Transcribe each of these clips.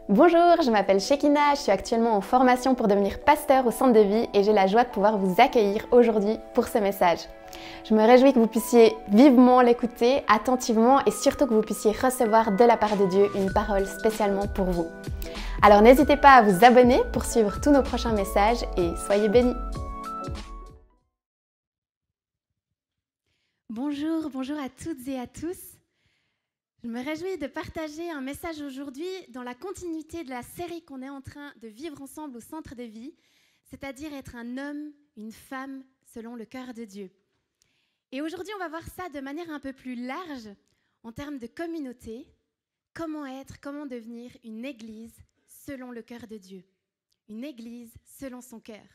Bonjour, je m'appelle Shekina, je suis actuellement en formation pour devenir pasteur au centre de vie et j'ai la joie de pouvoir vous accueillir aujourd'hui pour ce message. Je me réjouis que vous puissiez vivement l'écouter, attentivement et surtout que vous puissiez recevoir de la part de Dieu une parole spécialement pour vous. Alors n'hésitez pas à vous abonner pour suivre tous nos prochains messages et soyez bénis. Bonjour à toutes et à tous. Je me réjouis de partager un message aujourd'hui dans la continuité de la série qu'on est en train de vivre ensemble au centre de vie, c'est-à-dire être un homme, une femme selon le cœur de Dieu. Et aujourd'hui, on va voir ça de manière un peu plus large en termes de communauté. Comment devenir une église selon le cœur de Dieu, une église selon son cœur.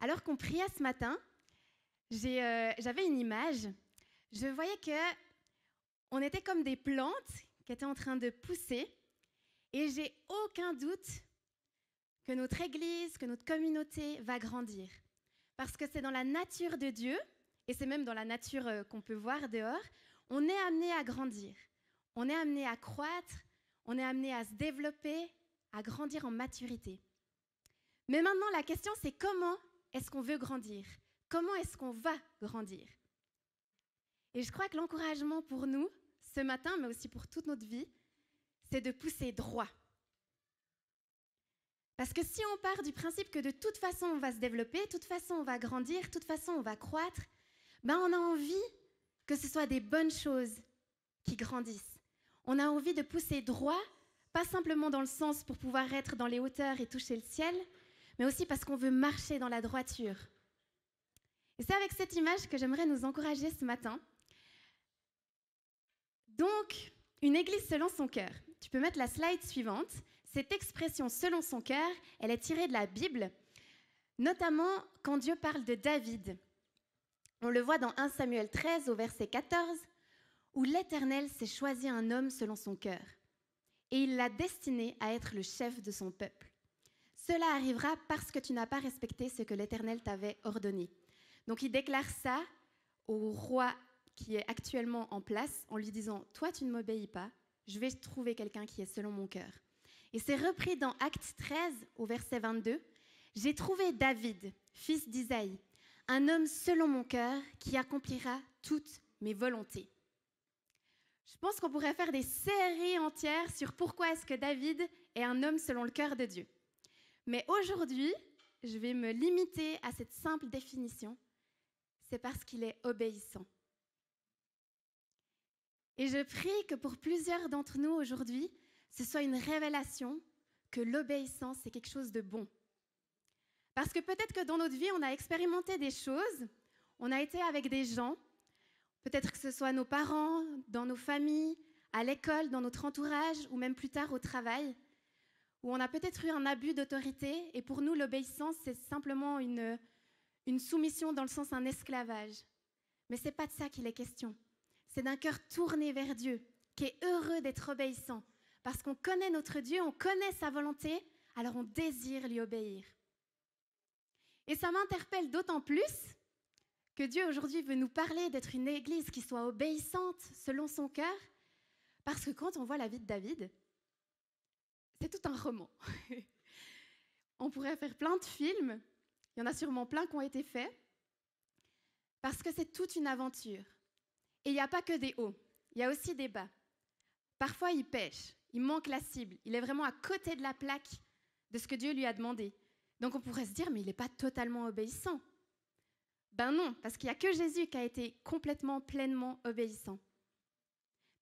Alors qu'on priait ce matin, j'avais une image. Je voyais qu'on était comme des plantes qui étaient en train de pousser et j'ai aucun doute que notre église, que notre communauté va grandir. Parce que c'est dans la nature de Dieu, et c'est même dans la nature qu'on peut voir dehors, on est amené à grandir, on est amené à croître, on est amené à se développer, à grandir en maturité. Mais maintenant, la question c'est comment est-ce qu'on veut grandir ? Comment est-ce qu'on va grandir ? Et je crois que l'encouragement pour nous, ce matin, mais aussi pour toute notre vie, c'est de pousser droit. Parce que si on part du principe que de toute façon on va se développer, de toute façon on va grandir, de toute façon on va croître, on a envie que ce soit des bonnes choses qui grandissent. On a envie de pousser droit, pas simplement dans le sens pour pouvoir être dans les hauteurs et toucher le ciel, mais aussi parce qu'on veut marcher dans la droiture. Et c'est avec cette image que j'aimerais nous encourager ce matin. Donc, une église selon son cœur. Tu peux mettre la slide suivante. Cette expression « selon son cœur », elle est tirée de la Bible, notamment quand Dieu parle de David. On le voit dans 1 Samuel 13 au verset 14, où l'Éternel s'est choisi un homme selon son cœur, et il l'a destiné à être le chef de son peuple. Cela arrivera parce que tu n'as pas respecté ce que l'Éternel t'avait ordonné. Donc il déclare ça au roi qui est actuellement en place en lui disant « Toi, tu ne m'obéis pas, je vais trouver quelqu'un qui est selon mon cœur. » Et c'est repris dans Actes 13 au verset 22. « J'ai trouvé David, fils d'Isaïe, un homme selon mon cœur qui accomplira toutes mes volontés. » Je pense qu'on pourrait faire des séries entières sur pourquoi est-ce que David est un homme selon le cœur de Dieu. Mais aujourd'hui, je vais me limiter à cette simple définition. C'est parce qu'il est obéissant. Et je prie que pour plusieurs d'entre nous aujourd'hui, ce soit une révélation que l'obéissance, c'est quelque chose de bon. Parce que peut-être que dans notre vie, on a expérimenté des choses, on a été avec des gens, peut-être que ce soit nos parents, dans nos familles, à l'école, dans notre entourage, ou même plus tard au travail, où on a peut-être eu un abus d'autorité, et pour nous, l'obéissance, c'est simplement une soumission dans le sens d'un esclavage. Mais ce n'est pas de ça qu'il est question. C'est d'un cœur tourné vers Dieu, qui est heureux d'être obéissant, parce qu'on connaît notre Dieu, on connaît sa volonté, alors on désire lui obéir. Et ça m'interpelle d'autant plus que Dieu aujourd'hui veut nous parler d'être une église qui soit obéissante selon son cœur, parce que quand on voit la vie de David, c'est tout un roman. On pourrait faire plein de films, il y en a sûrement plein qui ont été faits, parce que c'est toute une aventure. Et il n'y a pas que des hauts, il y a aussi des bas. Parfois, il pêche, il manque la cible, il est vraiment à côté de la plaque de ce que Dieu lui a demandé. Donc on pourrait se dire, mais il n'est pas totalement obéissant. Ben non, parce qu'il n'y a que Jésus qui a été complètement, pleinement obéissant.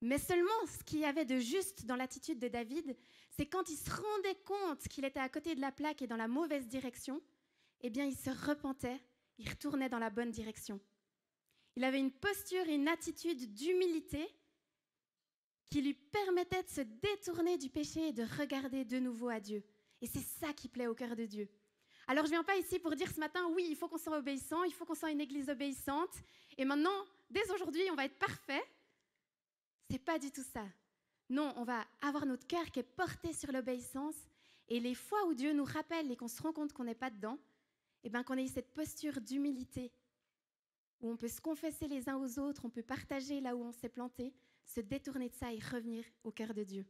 Mais seulement ce qu'il y avait de juste dans l'attitude de David, c'est quand il se rendait compte qu'il était à côté de la plaque et dans la mauvaise direction, eh bien il se repentait, il retournait dans la bonne direction. Il avait une posture et une attitude d'humilité qui lui permettait de se détourner du péché et de regarder de nouveau à Dieu. Et c'est ça qui plaît au cœur de Dieu. Alors je ne viens pas ici pour dire ce matin, oui, il faut qu'on soit obéissant, il faut qu'on soit une église obéissante, et maintenant, dès aujourd'hui, on va être parfait. Ce n'est pas du tout ça. Non, on va avoir notre cœur qui est porté sur l'obéissance, et les fois où Dieu nous rappelle et qu'on se rend compte qu'on n'est pas dedans, eh bien qu'on ait cette posture d'humilité, où on peut se confesser les uns aux autres, on peut partager là où on s'est planté, se détourner de ça et revenir au cœur de Dieu.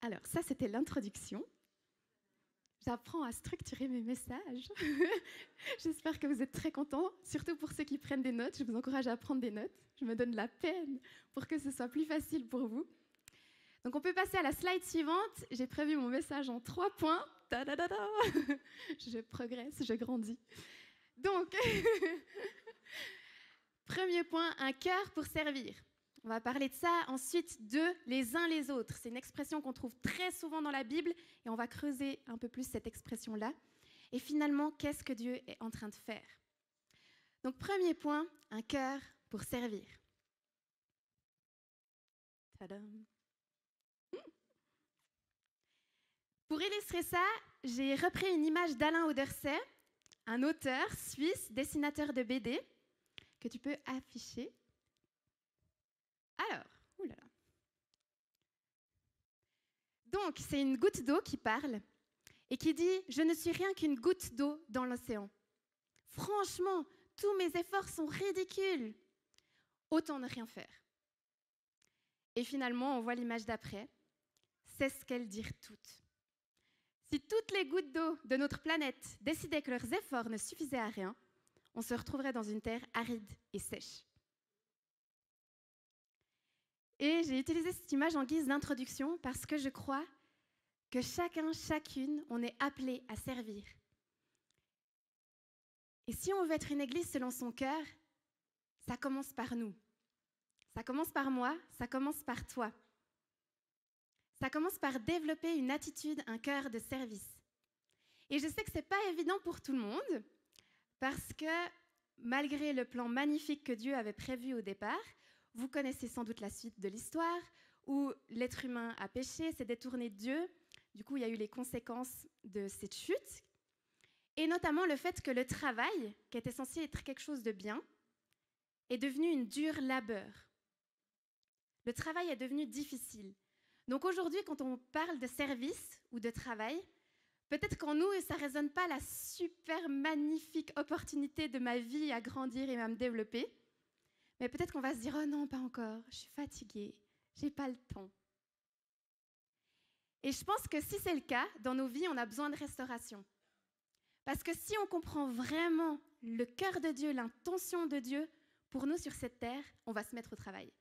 Alors, ça, c'était l'introduction. J'apprends à structurer mes messages. J'espère que vous êtes très contents, surtout pour ceux qui prennent des notes. Je vous encourage à prendre des notes. Je me donne la peine pour que ce soit plus facile pour vous. Donc, on peut passer à la slide suivante. J'ai prévu mon message en 3 points. Ta-da-da-da. Je progresse, je grandis. Donc, premier point, un cœur pour servir. On va parler de ça ensuite de les uns les autres. C'est une expression qu'on trouve très souvent dans la Bible et on va creuser un peu plus cette expression-là. Et finalement, qu'est-ce que Dieu est en train de faire? Donc, premier point, un cœur pour servir. Tadam! Pour illustrer ça, j'ai repris une image d'Alain Auderset, un auteur suisse, dessinateur de BD, que tu peux afficher. Alors, oulala. Donc, c'est une goutte d'eau qui parle et qui dit « Je ne suis rien qu'une goutte d'eau dans l'océan. Franchement, tous mes efforts sont ridicules. Autant ne rien faire. » Et finalement, on voit l'image d'après. C'est ce qu'elles dirent toutes. Si toutes les gouttes d'eau de notre planète décidaient que leurs efforts ne suffisaient à rien, on se retrouverait dans une terre aride et sèche. Et j'ai utilisé cette image en guise d'introduction parce que je crois que chacun, chacune, on est appelé à servir. Et si on veut être une église selon son cœur, ça commence par nous. Ça commence par moi, ça commence par toi. Ça commence par développer une attitude, un cœur de service. Et je sais que ce n'est pas évident pour tout le monde parce que malgré le plan magnifique que Dieu avait prévu au départ, vous connaissez sans doute la suite de l'histoire où l'être humain a péché, s'est détourné de Dieu. Du coup, il y a eu les conséquences de cette chute. Et notamment le fait que le travail, qui était censé être quelque chose de bien, est devenu une dure labeur. Le travail est devenu difficile. Donc aujourd'hui, quand on parle de service ou de travail, peut-être qu'en nous, ça ne résonne pas la super magnifique opportunité de ma vie à grandir et à me développer. Mais peut-être qu'on va se dire « Oh non, pas encore, je suis fatiguée, j'ai pas le temps. » Et je pense que si c'est le cas, dans nos vies, on a besoin de restauration. Parce que si on comprend vraiment le cœur de Dieu, l'intention de Dieu pour nous sur cette terre, on va se mettre au travail.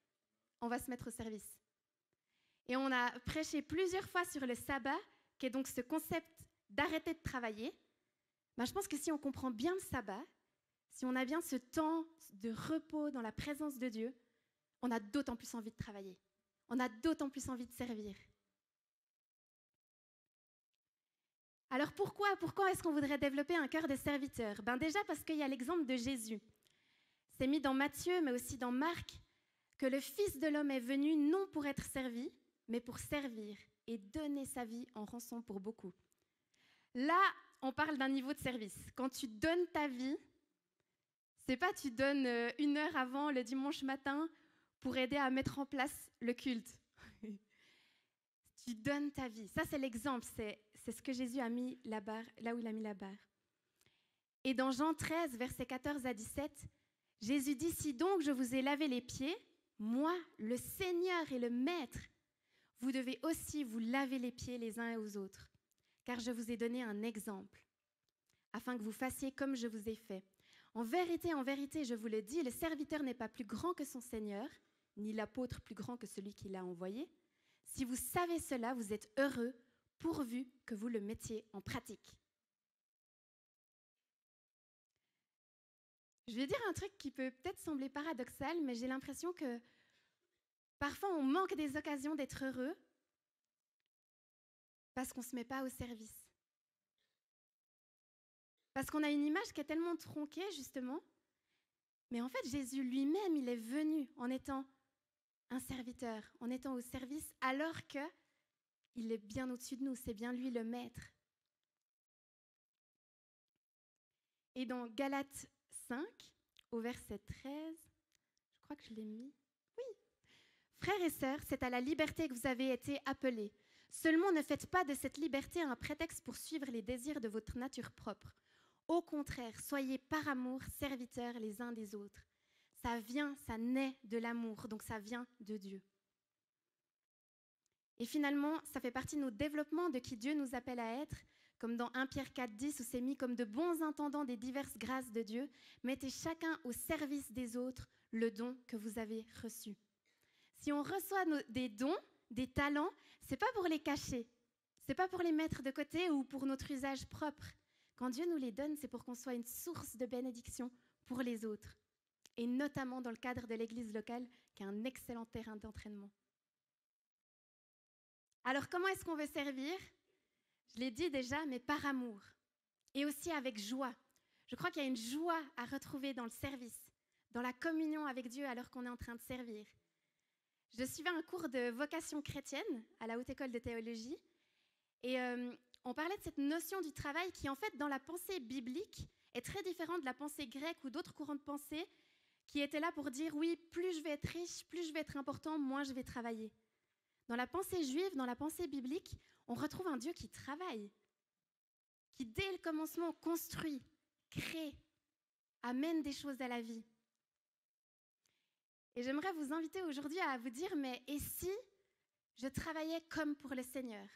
On va se mettre au service. Et on a prêché plusieurs fois sur le sabbat, qui est donc ce concept d'arrêter de travailler. Ben, je pense que si on comprend bien le sabbat, si on a bien ce temps de repos dans la présence de Dieu, on a d'autant plus envie de travailler. On a d'autant plus envie de servir. Alors pourquoi est-ce qu'on voudrait développer un cœur de serviteur? Ben déjà parce qu'il y a l'exemple de Jésus. C'est mis dans Matthieu, mais aussi dans Marc, que le Fils de l'homme est venu non pour être servi, mais pour servir et donner sa vie en rançon pour beaucoup. Là, on parle d'un niveau de service. Quand tu donnes ta vie, c'est pas tu donnes 1 heure avant le dimanche matin pour aider à mettre en place le culte. Tu donnes ta vie. Ça, c'est l'exemple. C'est ce que Jésus a mis là-bas, là où il a mis la barre. Et dans Jean 13, versets 14 à 17, Jésus dit « Si donc je vous ai lavé les pieds, moi, le Seigneur et le Maître, vous devez aussi vous laver les pieds les uns aux autres, car je vous ai donné un exemple, afin que vous fassiez comme je vous ai fait. En vérité, je vous le dis, le serviteur n'est pas plus grand que son Seigneur, ni l'apôtre plus grand que celui qui l'a envoyé. Si vous savez cela, vous êtes heureux, pourvu que vous le mettiez en pratique. » Je vais dire un truc qui peut peut-être sembler paradoxal, mais j'ai l'impression que parfois on manque des occasions d'être heureux parce qu'on ne se met pas au service. Parce qu'on a une image qui est tellement tronquée, justement. Mais en fait, Jésus lui-même, il est venu en étant un serviteur, en étant au service, alors qu'il est bien au-dessus de nous. C'est bien lui le maître. Et dans Galates 5, au verset 13, je crois que je l'ai mis. Oui. Frères et sœurs, c'est à la liberté que vous avez été appelés. Seulement, ne faites pas de cette liberté un prétexte pour suivre les désirs de votre nature propre. Au contraire, soyez par amour serviteurs les uns des autres. Ça naît de l'amour, donc ça vient de Dieu. Et finalement, ça fait partie de nos développements de qui Dieu nous appelle à être, comme dans 1 Pierre 4,10, où c'est mis comme de bons intendants des diverses grâces de Dieu. Mettez chacun au service des autres le don que vous avez reçu. Si on reçoit des dons, des talents, c'est pas pour les cacher, c'est pas pour les mettre de côté ou pour notre usage propre. Quand Dieu nous les donne, c'est pour qu'on soit une source de bénédiction pour les autres, et notamment dans le cadre de l'église locale, qui est un excellent terrain d'entraînement. Alors, comment est-ce qu'on veut servir ? Je l'ai dit déjà, mais par amour, et aussi avec joie. Je crois qu'il y a une joie à retrouver dans le service, dans la communion avec Dieu alors qu'on est en train de servir. Je suivais un cours de vocation chrétienne à la Haute École de Théologie, et on parlait de cette notion du travail qui, en fait, dans la pensée biblique, est très différente de la pensée grecque ou d'autres courants de pensée qui étaient là pour dire, oui, plus je vais être riche, plus je vais être important, moins je vais travailler. Dans la pensée juive, dans la pensée biblique, on retrouve un Dieu qui travaille, qui dès le commencement construit, crée, amène des choses à la vie. Et j'aimerais vous inviter aujourd'hui à vous dire, mais et si je travaillais comme pour le Seigneur ?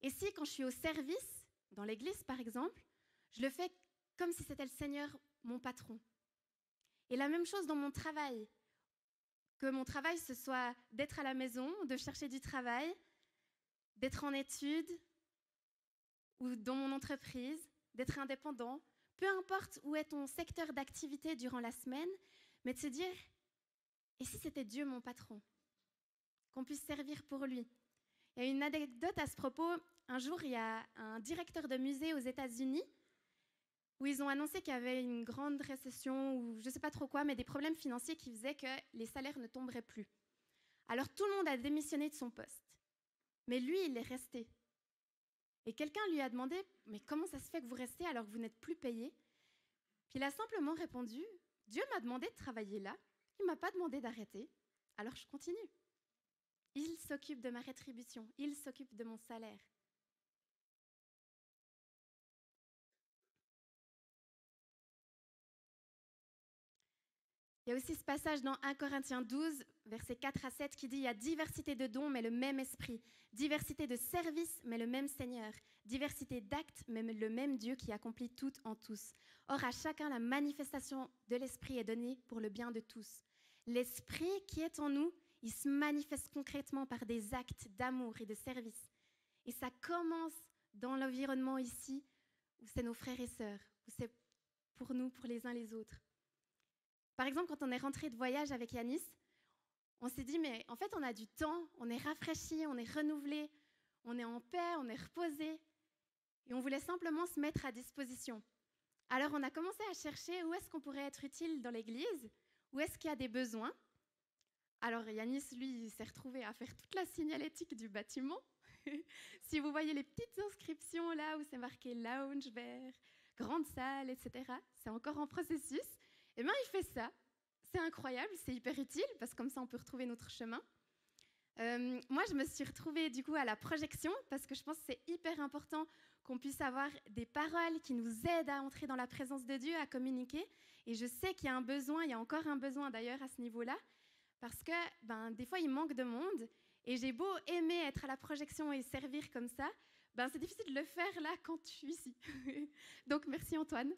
Et si quand je suis au service, dans l'église par exemple, je le fais comme si c'était le Seigneur mon patron ? Et la même chose dans mon travail, que mon travail ce soit d'être à la maison, de chercher du travail, d'être en études ou dans mon entreprise, d'être indépendant, peu importe où est ton secteur d'activité durant la semaine, mais de se dire, et si c'était Dieu mon patron ? Qu'on puisse servir pour lui. Il y a une anecdote à ce propos. Un jour, il y a un directeur de musée aux États-Unis où ils ont annoncé qu'il y avait une grande récession ou je ne sais pas trop quoi, mais des problèmes financiers qui faisaient que les salaires ne tomberaient plus. Alors tout le monde a démissionné de son poste. Mais lui, il est resté. Et quelqu'un lui a demandé, mais comment ça se fait que vous restez alors que vous n'êtes plus payé ? Puis il a simplement répondu, Dieu m'a demandé de travailler là, il ne m'a pas demandé d'arrêter, alors je continue. Il s'occupe de ma rétribution, il s'occupe de mon salaire. Il y a aussi ce passage dans 1 Corinthiens 12, versets 4 à 7, qui dit « Il y a diversité de dons, mais le même esprit. Diversité de services, mais le même Seigneur. Diversité d'actes, mais le même Dieu qui accomplit tout en tous. Or, à chacun, la manifestation de l'esprit est donnée pour le bien de tous. L'esprit qui est en nous, il se manifeste concrètement par des actes d'amour et de service. Et ça commence dans l'environnement ici, où c'est nos frères et sœurs, où c'est pour nous, pour les uns les autres. Par exemple, quand on est rentré de voyage avec Yanis, on s'est dit, mais en fait, on a du temps, on est rafraîchi, on est renouvelé, on est en paix, on est reposé. Et on voulait simplement se mettre à disposition. Alors, on a commencé à chercher où est-ce qu'on pourrait être utile dans l'église, où est-ce qu'il y a des besoins. Alors, Yanis, lui, il s'est retrouvé à faire toute la signalétique du bâtiment. Si vous voyez les petites inscriptions là où c'est marqué lounge, vert, grande salle, etc., c'est encore en processus. Eh bien, il fait ça. C'est incroyable, c'est hyper utile parce que comme ça, on peut retrouver notre chemin. Moi, je me suis retrouvée du coup à la projection parce que je pense que c'est hyper important qu'on puisse avoir des paroles qui nous aident à entrer dans la présence de Dieu, à communiquer. Et je sais qu'il y a un besoin, il y a encore un besoin d'ailleurs à ce niveau-là, parce que des fois, il manque de monde. Et j'ai beau aimer être à la projection et servir comme ça, c'est difficile de le faire là quand je suis ici. Donc, merci Antoine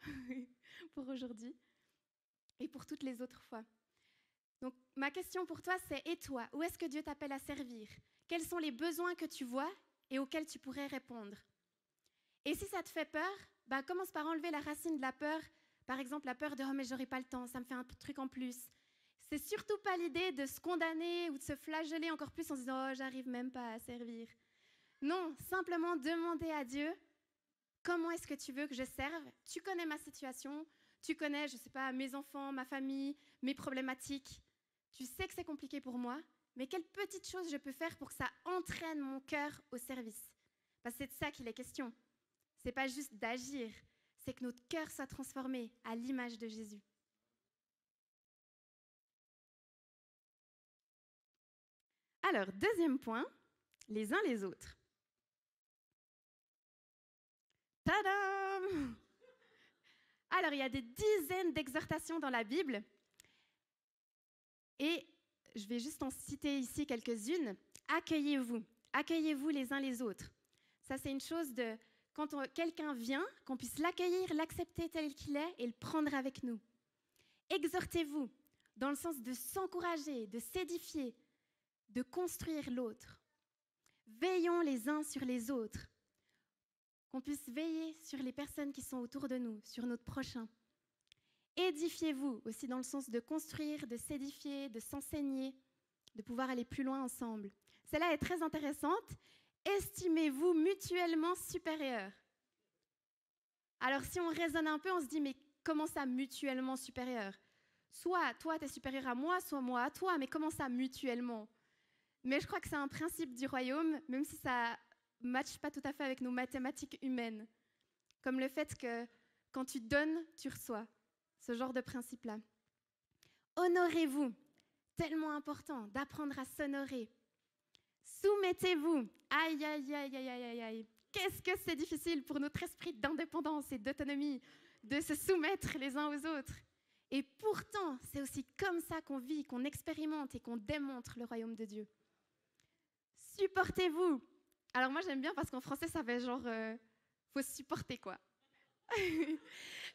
pour aujourd'hui. Et pour toutes les autres fois. Donc, ma question pour toi, c'est « Et toi, où est-ce que Dieu t'appelle à servir ? Quels sont les besoins que tu vois et auxquels tu pourrais répondre ?» Et si ça te fait peur, commence par enlever la racine de la peur. Par exemple, la peur de « Oh, mais j'aurai pas le temps, ça me fait un truc en plus. » C'est surtout pas l'idée de se condamner ou de se flageller encore plus en se disant « Oh, j'arrive même pas à servir. » Non, simplement demander à Dieu « Comment est-ce que tu veux que je serve ? Tu connais ma situation. » Tu connais, je ne sais pas, mes enfants, ma famille, mes problématiques. Tu sais que c'est compliqué pour moi, mais quelle petite chose je peux faire pour que ça entraîne mon cœur au service ? Parce que c'est de ça qu'il est question. Ce n'est pas juste d'agir, c'est que notre cœur soit transformé à l'image de Jésus. Alors, deuxième point, les uns les autres. Tadam ! Alors, il y a des dizaines d'exhortations dans la Bible et je vais juste en citer ici quelques-unes. Accueillez-vous, accueillez-vous les uns les autres. Ça, c'est une chose de, quand quelqu'un vient, qu'on puisse l'accueillir, l'accepter tel qu'il est et le prendre avec nous. Exhortez-vous, dans le sens de s'encourager, de s'édifier, de construire l'autre. Veillons les uns sur les autres. Qu'on puisse veiller sur les personnes qui sont autour de nous, sur notre prochain. Édifiez-vous aussi dans le sens de construire, de s'édifier, de s'enseigner, de pouvoir aller plus loin ensemble. Celle-là est très intéressante. Estimez-vous mutuellement supérieurs. Alors si on raisonne un peu, on se dit, mais comment ça mutuellement supérieur? Soit toi, tu es supérieur à moi, soit moi à toi, mais comment ça mutuellement? Mais je crois que c'est un principe du royaume, même si ça ne matche pas tout à fait avec nos mathématiques humaines. Comme le fait que quand tu donnes, tu reçois. Ce genre de principe-là. Honorez-vous. Tellement important d'apprendre à s'honorer. Soumettez-vous. Aïe, aïe, aïe, aïe, aïe, aïe. Qu'est-ce que c'est difficile pour notre esprit d'indépendance et d'autonomie de se soumettre les uns aux autres. Et pourtant, c'est aussi comme ça qu'on vit, qu'on expérimente et qu'on démontre le royaume de Dieu. Supportez-vous. Alors moi, j'aime bien parce qu'en français, ça fait genre, faut se supporter, quoi.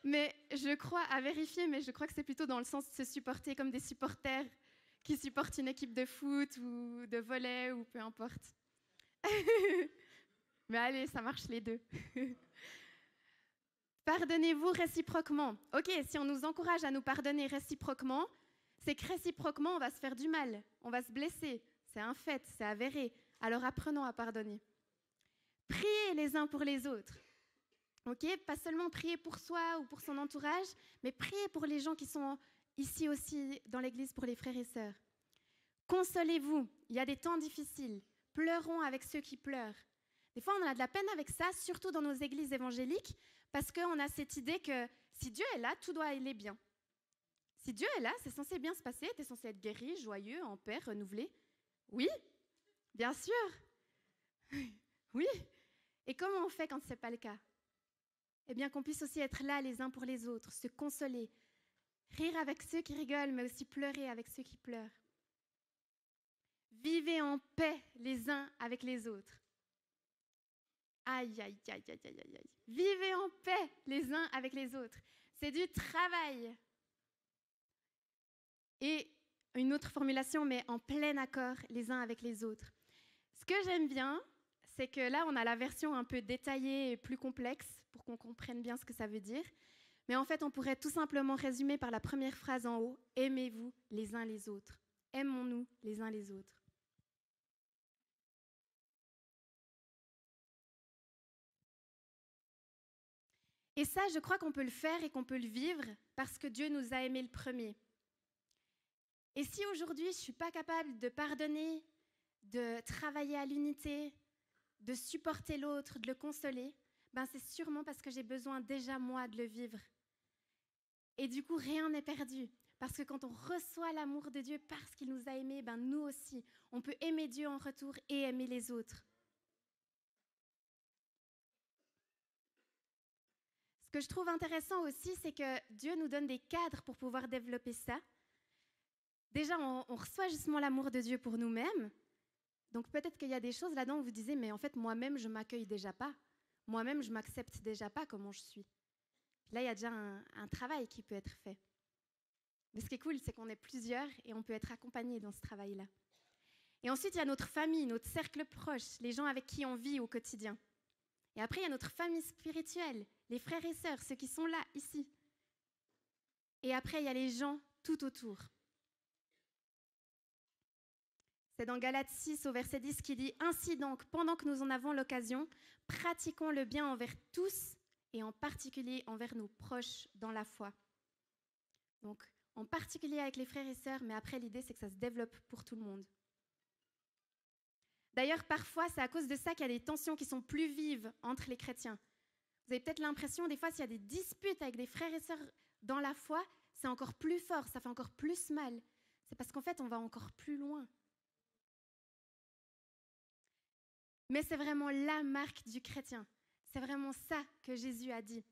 Mais je crois, à vérifier, mais je crois que c'est plutôt dans le sens de se supporter comme des supporters qui supportent une équipe de foot ou de volley ou peu importe. Mais allez, ça marche les deux. Pardonnez-vous réciproquement. Ok, si on nous encourage à nous pardonner réciproquement, c'est que réciproquement, on va se faire du mal, on va se blesser. C'est un fait, c'est avéré. Alors apprenons à pardonner. Priez les uns pour les autres. Ok, pas seulement prier pour soi ou pour son entourage, mais prier pour les gens qui sont ici aussi dans l'église, pour les frères et sœurs. Consolez-vous, il y a des temps difficiles. Pleurons avec ceux qui pleurent. Des fois, on a de la peine avec ça, surtout dans nos églises évangéliques, parce qu'on a cette idée que si Dieu est là, tout doit aller bien. Si Dieu est là, c'est censé bien se passer, tu es censé être guéri, joyeux, en paix, renouvelé. Oui, bien sûr. Oui. Et comment on fait quand ce n'est pas le cas? Eh bien, qu'on puisse aussi être là les uns pour les autres, se consoler, rire avec ceux qui rigolent, mais aussi pleurer avec ceux qui pleurent. Vivez en paix les uns avec les autres. Aïe, aïe, aïe, aïe, aïe, aïe, aïe. Vivez en paix les uns avec les autres. C'est du travail. Et une autre formulation, mais en plein accord les uns avec les autres. Ce que j'aime bien, c'est que là, on a la version un peu détaillée et plus complexe pour qu'on comprenne bien ce que ça veut dire. Mais en fait, on pourrait tout simplement résumer par la première phrase en haut. Aimez-vous les uns les autres. Aimons-nous les uns les autres. Et ça, je crois qu'on peut le faire et qu'on peut le vivre parce que Dieu nous a aimés le premier. Et si aujourd'hui, je ne suis pas capable de pardonner, de travailler à l'unité, de supporter l'autre, de le consoler, ben c'est sûrement parce que j'ai besoin déjà, moi, de le vivre. Et du coup, rien n'est perdu. Parce que quand on reçoit l'amour de Dieu parce qu'il nous a aimés, ben nous aussi, on peut aimer Dieu en retour et aimer les autres. Ce que je trouve intéressant aussi, c'est que Dieu nous donne des cadres pour pouvoir développer ça. Déjà, on reçoit justement l'amour de Dieu pour nous-mêmes. Donc peut-être qu'il y a des choses là-dedans où vous disiez, mais en fait, moi-même, je ne m'accueille déjà pas. Moi-même, je ne m'accepte déjà pas comment je suis. Là, il y a déjà un travail qui peut être fait. Mais ce qui est cool, c'est qu'on est plusieurs et on peut être accompagnés dans ce travail-là. Et ensuite, il y a notre famille, notre cercle proche, les gens avec qui on vit au quotidien. Et après, il y a notre famille spirituelle, les frères et sœurs, ceux qui sont là, ici. Et après, il y a les gens tout autour. C'est dans Galates 6 au verset 10 qui dit « Ainsi donc, pendant que nous en avons l'occasion, pratiquons le bien envers tous et en particulier envers nos proches dans la foi. » Donc, en particulier avec les frères et sœurs, mais après, l'idée, c'est que ça se développe pour tout le monde. D'ailleurs, parfois, c'est à cause de ça qu'il y a des tensions qui sont plus vives entre les chrétiens. Vous avez peut-être l'impression, des fois, s'il y a des disputes avec des frères et sœurs dans la foi, c'est encore plus fort, ça fait encore plus mal. C'est parce qu'en fait, on va encore plus loin. Mais c'est vraiment la marque du chrétien. C'est vraiment ça que Jésus a dit.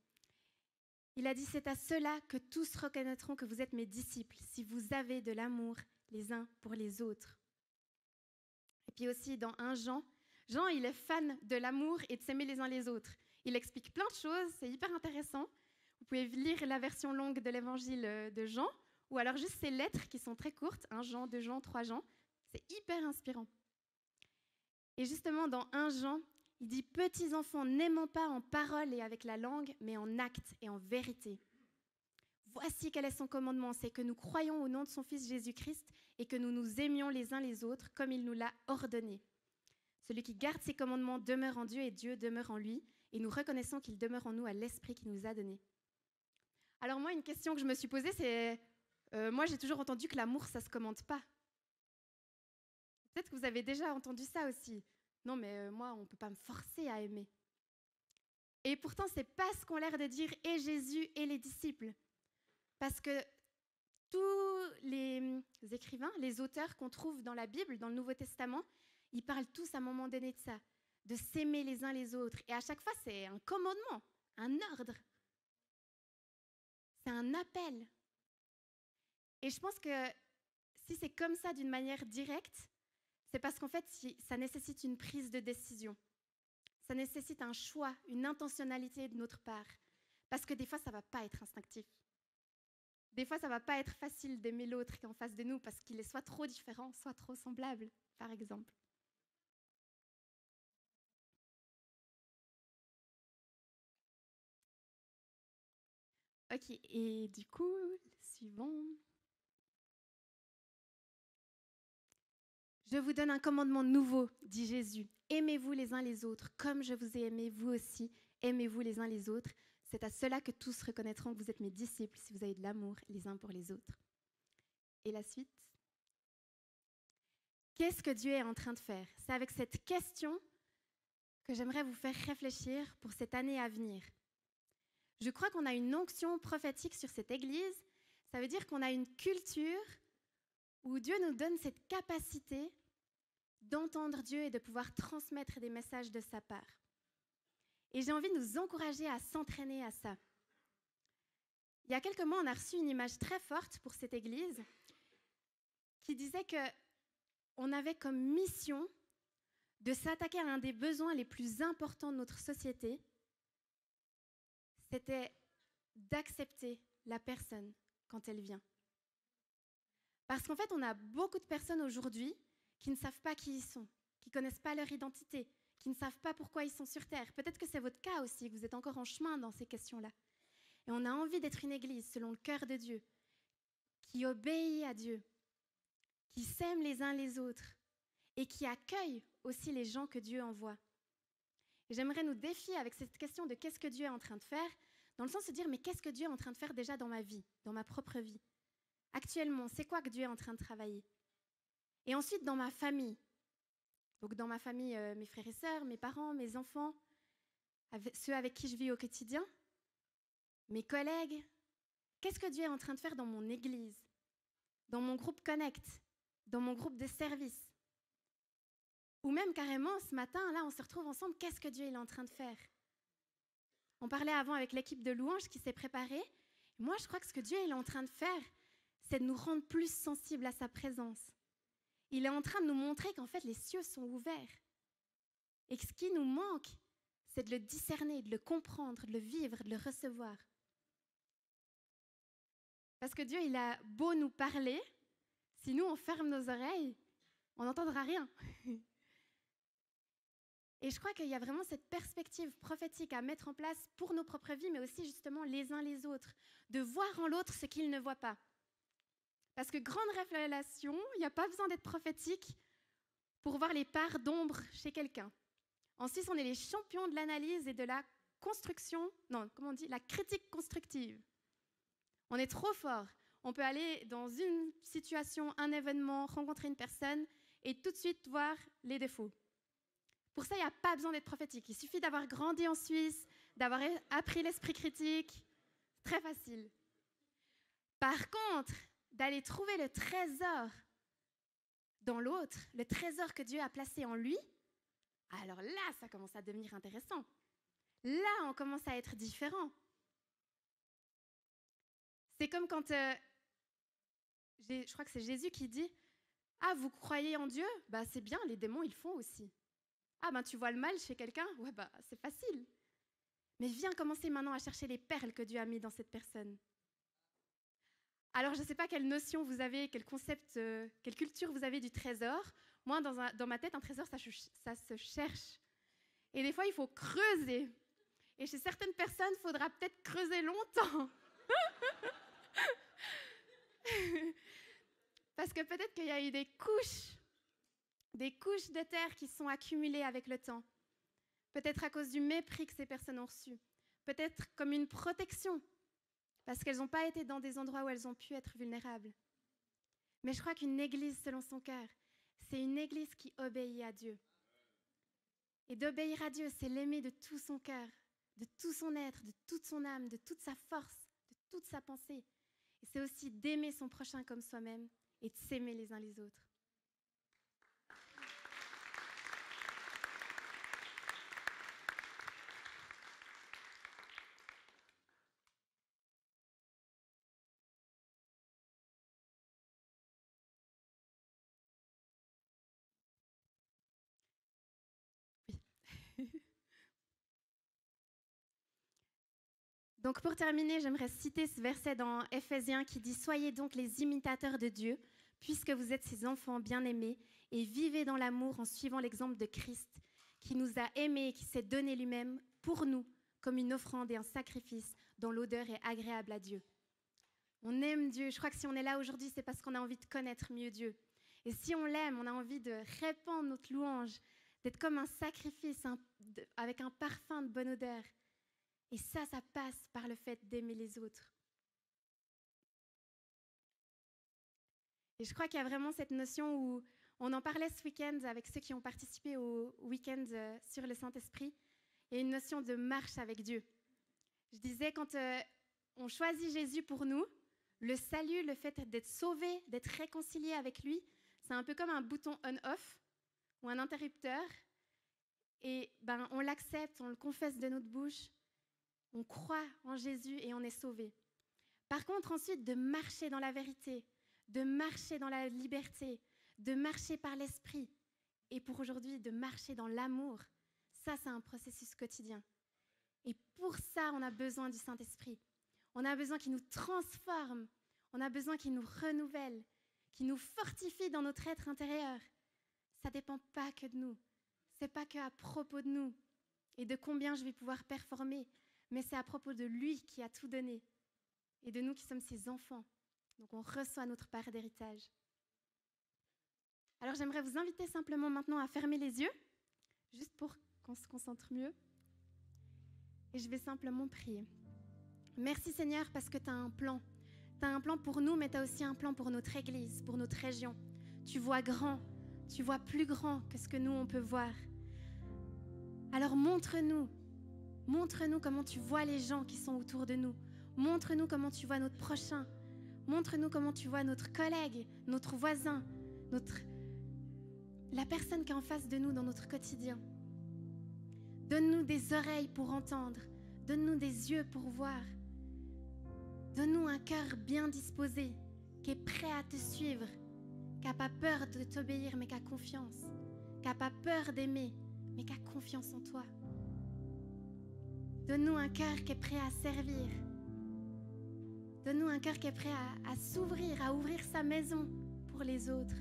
Il a dit, c'est à cela que tous reconnaîtront que vous êtes mes disciples, si vous avez de l'amour les uns pour les autres. Et puis aussi dans 1 Jean, Jean, il est fan de l'amour et de s'aimer les uns les autres. Il explique plein de choses, c'est hyper intéressant. Vous pouvez lire la version longue de l'évangile de Jean, ou alors juste ces lettres qui sont très courtes, 1 Jean, 2 Jean, 3 Jean. C'est hyper inspirant. Et justement, dans 1 Jean, il dit « Petits enfants, n'aimons pas en parole et avec la langue, mais en acte et en vérité. Voici quel est son commandement, c'est que nous croyons au nom de son Fils Jésus-Christ et que nous nous aimions les uns les autres comme il nous l'a ordonné. Celui qui garde ses commandements demeure en Dieu et Dieu demeure en lui, et nous reconnaissons qu'il demeure en nous à l'Esprit qu'il nous a donné. » Alors moi, une question que je me suis posée, c'est moi j'ai toujours entendu que l'amour, ça ne se commande pas. Peut-être que vous avez déjà entendu ça aussi. Non, mais moi, on ne peut pas me forcer à aimer. Et pourtant, ce n'est pas ce qu'ont l'air de dire et Jésus et les disciples. Parce que tous les écrivains, les auteurs qu'on trouve dans la Bible, dans le Nouveau Testament, ils parlent tous à un moment donné de ça, de s'aimer les uns les autres. Et à chaque fois, c'est un commandement, un ordre. C'est un appel. Et je pense que si c'est comme ça d'une manière directe, c'est parce qu'en fait, ça nécessite une prise de décision. Ça nécessite un choix, une intentionnalité de notre part. Parce que des fois, ça ne va pas être instinctif. Des fois, ça ne va pas être facile d'aimer l'autre qui est en face de nous parce qu'il est soit trop différent, soit trop semblable, par exemple. Ok, et du coup, suivant. Je vous donne un commandement nouveau, dit Jésus. Aimez-vous les uns les autres, comme je vous ai aimé, vous aussi. Aimez-vous les uns les autres. C'est à cela que tous reconnaîtront que vous êtes mes disciples, si vous avez de l'amour les uns pour les autres. Et la suite. Qu'est-ce que Dieu est en train de faire? C'est avec cette question que j'aimerais vous faire réfléchir pour cette année à venir. Je crois qu'on a une onction prophétique sur cette Église. Ça veut dire qu'on a une culture où Dieu nous donne cette capacité d'entendre Dieu et de pouvoir transmettre des messages de sa part. Et j'ai envie de nous encourager à s'entraîner à ça. Il y a quelques mois, on a reçu une image très forte pour cette Église qui disait qu'on avait comme mission de s'attaquer à un des besoins les plus importants de notre société. C'était d'accepter la personne quand elle vient. Parce qu'en fait, on a beaucoup de personnes aujourd'hui qui ne savent pas qui ils sont, qui ne connaissent pas leur identité, qui ne savent pas pourquoi ils sont sur Terre. Peut-être que c'est votre cas aussi, que vous êtes encore en chemin dans ces questions-là. Et on a envie d'être une Église selon le cœur de Dieu, qui obéit à Dieu, qui s'aime les uns les autres et qui accueille aussi les gens que Dieu envoie. Et j'aimerais nous défier avec cette question de qu'est-ce que Dieu est en train de faire, dans le sens de dire mais qu'est-ce que Dieu est en train de faire déjà dans ma vie, dans ma propre vie. Actuellement, c'est quoi que Dieu est en train de travailler? Et ensuite, dans ma famille. Donc dans ma famille, mes frères et sœurs, mes parents, mes enfants, ceux avec qui je vis au quotidien, mes collègues. Qu'est-ce que Dieu est en train de faire dans mon église, dans mon groupe Connect, dans mon groupe de service? Ou même carrément, ce matin, là, on se retrouve ensemble, qu'est-ce que Dieu est en train de faire? On parlait avant avec l'équipe de louanges qui s'est préparée. Moi, je crois que ce que Dieu est en train de faire, c'est de nous rendre plus sensibles à sa présence. Il est en train de nous montrer qu'en fait, les cieux sont ouverts. Et que ce qui nous manque, c'est de le discerner, de le comprendre, de le vivre, de le recevoir. Parce que Dieu, il a beau nous parler, si nous, on ferme nos oreilles, on n'entendra rien. Et je crois qu'il y a vraiment cette perspective prophétique à mettre en place pour nos propres vies, mais aussi justement les uns les autres, de voir en l'autre ce qu'il ne voit pas. Parce que grande révélation, il n'y a pas besoin d'être prophétique pour voir les parts d'ombre chez quelqu'un. En Suisse, on est les champions de l'analyse et de la construction, non, comment on dit, la critique constructive. On est trop fort. On peut aller dans une situation, un événement, rencontrer une personne et tout de suite voir les défauts. Pour ça, il n'y a pas besoin d'être prophétique. Il suffit d'avoir grandi en Suisse, d'avoir appris l'esprit critique. C'est très facile. Par contre, d'aller trouver le trésor dans l'autre, le trésor que Dieu a placé en lui, alors là, ça commence à devenir intéressant. Là, on commence à être différent. C'est comme quand, je crois que c'est Jésus qui dit « Ah, vous croyez en Dieu? Bah, c'est bien, les démons, ils font aussi. » Ah ben tu vois le mal chez quelqu'un? Ouais bah c'est facile. Mais viens commencer maintenant à chercher les perles que Dieu a mis dans cette personne. Alors je ne sais pas quelle notion vous avez, quel concept, quelle culture vous avez du trésor. Moi dans ma tête un trésor ça se cherche. Et des fois il faut creuser. Et chez certaines personnes, il faudra peut-être creuser longtemps. Parce que peut-être qu'il y a eu des couches de terre qui sont accumulées avec le temps. Peut-être à cause du mépris que ces personnes ont reçu. Peut-être comme une protection, parce qu'elles n'ont pas été dans des endroits où elles ont pu être vulnérables. Mais je crois qu'une église selon son cœur, c'est une église qui obéit à Dieu. Et d'obéir à Dieu, c'est l'aimer de tout son cœur, de tout son être, de toute son âme, de toute sa force, de toute sa pensée. Et c'est aussi d'aimer son prochain comme soi-même et de s'aimer les uns les autres. Donc pour terminer, j'aimerais citer ce verset dans Éphésiens qui dit « Soyez donc les imitateurs de Dieu, puisque vous êtes ses enfants bien-aimés, et vivez dans l'amour en suivant l'exemple de Christ, qui nous a aimés et qui s'est donné lui-même pour nous comme une offrande et un sacrifice dont l'odeur est agréable à Dieu. » On aime Dieu. Je crois que si on est là aujourd'hui, c'est parce qu'on a envie de connaître mieux Dieu. Et si on l'aime, on a envie de répandre notre louange, d'être comme un sacrifice avec un parfum de bonne odeur. Et ça passe par le fait d'aimer les autres. Et je crois qu'il y a vraiment cette notion où on en parlait ce week-end avec ceux qui ont participé au week-end sur le Saint-Esprit. Il y a une notion de marche avec Dieu. Je disais, quand on choisit Jésus pour nous, le salut, le fait d'être sauvé, d'être réconcilié avec lui, c'est un peu comme un bouton on-off ou un interrupteur. Et on l'accepte, on le confesse de notre bouche. On croit en Jésus et on est sauvé. Par contre, ensuite, de marcher dans la vérité, de marcher dans la liberté, de marcher par l'esprit et pour aujourd'hui, de marcher dans l'amour, ça, c'est un processus quotidien. Et pour ça, on a besoin du Saint-Esprit. On a besoin qu'il nous transforme, on a besoin qu'il nous renouvelle, qu'il nous fortifie dans notre être intérieur. Ça ne dépend pas que de nous, ce n'est pas qu'à propos de nous et de combien je vais pouvoir performer, mais c'est à propos de lui qui a tout donné et de nous qui sommes ses enfants. Donc on reçoit notre part d'héritage. Alors j'aimerais vous inviter simplement maintenant à fermer les yeux, juste pour qu'on se concentre mieux. Et je vais simplement prier. Merci Seigneur parce que tu as un plan. Tu as un plan pour nous, mais tu as aussi un plan pour notre Église, pour notre région. Tu vois grand, tu vois plus grand que ce que nous on peut voir. Alors montre-nous comment tu vois les gens qui sont autour de nous. Montre-nous comment tu vois notre prochain. Montre-nous comment tu vois notre collègue, notre voisin, la personne qui est en face de nous dans notre quotidien. Donne-nous des oreilles pour entendre. Donne-nous des yeux pour voir. Donne-nous un cœur bien disposé, qui est prêt à te suivre, qui n'a pas peur de t'obéir, mais qui a confiance, qui n'a pas peur d'aimer, mais qui a confiance en toi. Donne-nous un cœur qui est prêt à servir. Donne-nous un cœur qui est prêt à s'ouvrir, à ouvrir sa maison pour les autres.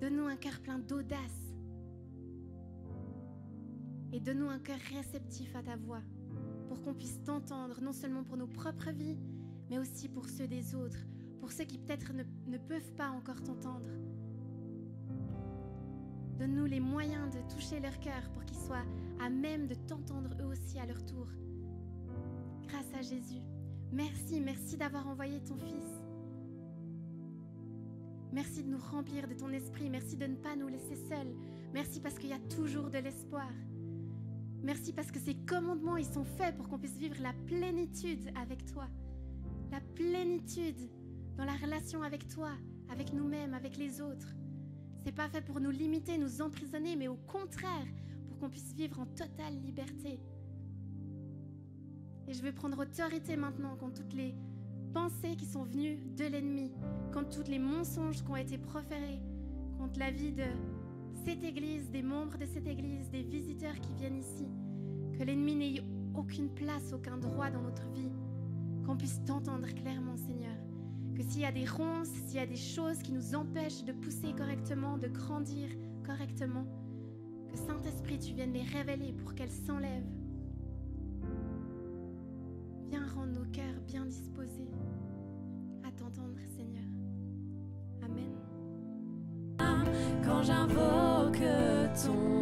Donne-nous un cœur plein d'audace. Et donne-nous un cœur réceptif à ta voix, pour qu'on puisse t'entendre, non seulement pour nos propres vies, mais aussi pour ceux des autres, pour ceux qui peut-être ne peuvent pas encore t'entendre. Donne-nous les moyens de toucher leur cœur pour qu'ils soient à même de t'entendre eux aussi à leur tour. Grâce à Jésus. Merci d'avoir envoyé ton Fils. Merci de nous remplir de ton esprit. Merci de ne pas nous laisser seuls. Merci parce qu'il y a toujours de l'espoir. Merci parce que ces commandements, ils sont faits pour qu'on puisse vivre la plénitude avec toi. La plénitude dans la relation avec toi, avec nous-mêmes, avec les autres. C'est pas fait pour nous limiter, nous emprisonner, mais au contraire, pour qu'on puisse vivre en totale liberté. Et je veux prendre autorité maintenant contre toutes les pensées qui sont venues de l'ennemi, contre tous les mensonges qui ont été proférés, contre la vie de cette église, des membres de cette église, des visiteurs qui viennent ici, que l'ennemi n'ait aucune place, aucun droit dans notre vie, qu'on puisse t'entendre clairement, Seigneur. Que s'il y a des ronces, s'il y a des choses qui nous empêchent de pousser correctement, de grandir correctement, que Saint-Esprit, tu viennes les révéler pour qu'elles s'enlèvent. Viens rendre nos cœurs bien disposés à t'entendre, Seigneur. Amen. Quand j'invoque ton